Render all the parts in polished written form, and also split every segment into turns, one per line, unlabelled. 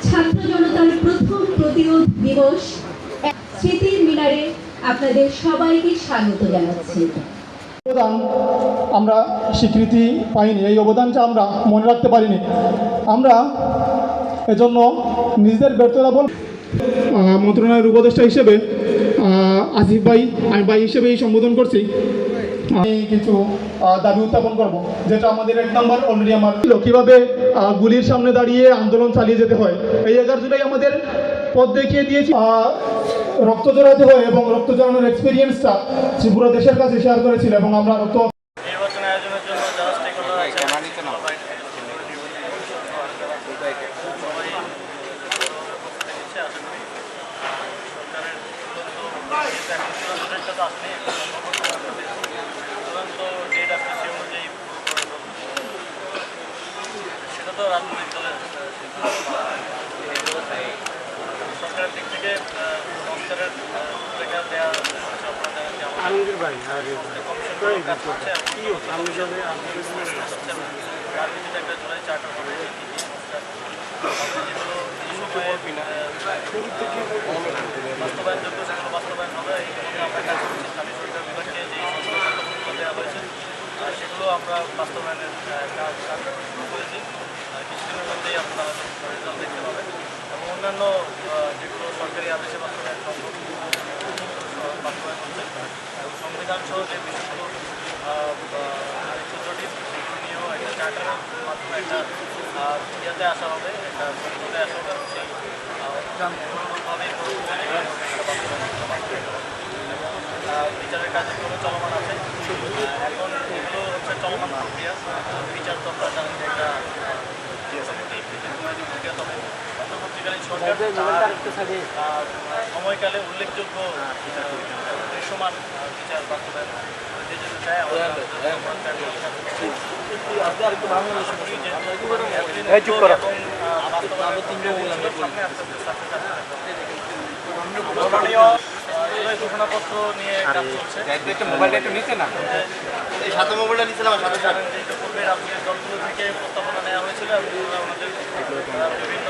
ছাত্র জনতার প্রথম প্রতিরোধ দিবস স্মৃতির মিনারে আপনাদের সবাইকে স্বাগত জানাচ্ছি।
আমরা স্বীকৃতি পাইনি, এই অবদানটা আমরা মনে রাখতে পারিনি। আমরা এজন্য নিজেদের ব্যর্থতা বল মন্ত্রণালয়ের উপদেষ্টা হিসেবে আসিফ ভাই, আমি ভাই হিসেবে এই সম্বোধন করছি। আমি কিছু দাবি উত্থাপন করব, যেটা আমাদের 1 নম্বর অলরেডি আমার ছিল, কীভাবে গুলির সামনে দাঁড়িয়ে আন্দোলন চালিয়ে যেতে হয়। এই 11 জুলাই আমাদের পথ দেখিয়ে দিয়েছি। রক্ত জড়াতে হয় এবং রক্ত জড়ানোর এক্সপিরিয়েন্সটা পুরো দেশের কাছে শেয়ার করেছিল এবং আমরা রক্ত
নির্বাচন আয়োজনের জন্য যারা স্টেকহোল্ডার আছে সেটা তো রাজনৈতিক দলের সরকারের দিক থেকে সংস্কারের দেওয়া আনন্দের ভাই রাজনীতিতে একটা জুলাই চার্টার হবে বাস্তবায়নযোগ্য সেগুলো বাস্তবায়ন হবে। এই মধ্যে আমরা কাজ করছি স্থানীয় সরকার বিভাগকে যে সংস্কারগুলো দেওয়া হয়েছে সেগুলো আমরা বাস্তবায়নের কাজ শুরু করেছি। কিছুদিনের মধ্যেই আপনারা রেজাল্ট দেখতে পাবেন এবং অন্যান্য যেগুলো সরকারি আদেশে বাস্তবায়ন সম্ভব বাস্তবায়ন হচ্ছে এবং সংবিধান সহ যে বিষয়গুলো আরেকটু জটিল নিয়েও একটা চার্টারের মাধ্যমে একটা ইয়েতে আসা হবে, একটা সংসদে আসা হবে এবং সেই অনুরূপভাবে বিচারের কার্যক্রম চলমান আছে। এখন এগুলো হচ্ছে চলমান প্রক্রিয়া। বিচার তো আপনারা জানেন যে একটা প্রক্রিয়া, তবে অন্তর্বর্তীকালীন সরকার সময়কালে উল্লেখযোগ্য দৃশ্যমান বিচার বাস্তবায়ন করতে যেতে চায়। ঘোষণাপত্র নিয়ে কাজ চলছে। মোবাইলটা একটু নিচে না, এই সাথে মোবাইলটা নিচে নাও। সাথে সাথে ইতিপূর্বে রাজনৈতিক দলগুলো থেকে প্রস্তাবনা নেওয়া হয়েছিল এবং ওনাদের বিভিন্ন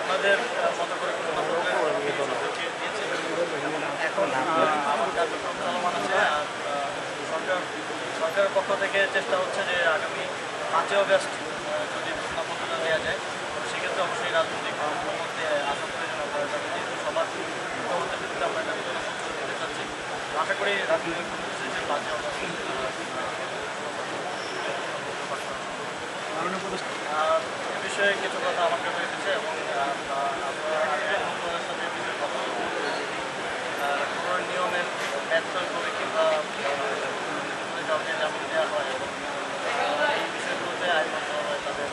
ওনাদের মতো করে এখন কার্যক্রম চলমান আছে। সরকারের পক্ষ থেকে চেষ্টা হচ্ছে যে আগামী 5 অগস্ট যদি ঘোষণাপত্রটা দেওয়া যায় সেক্ষেত্রে অবশ্যই রাজনৈতিক দলের মধ্যে আসা প্রয়োজন হবে। যেহেতু সবার মতামতের ভিত্তিতে আমরা এটা দিতে চাচ্ছি, আশা করি রাজনৈতিক 5 অগস্ট এ বিষয়ে কিছু কথা আমার কাছে এসেছে এবং কোনো নিয়মের ব্যর্থ করে কিংবা কাউকে জামিন দেওয়া হয় এবং এই বিষয়গুলোতে আইনগতভাবে তাদের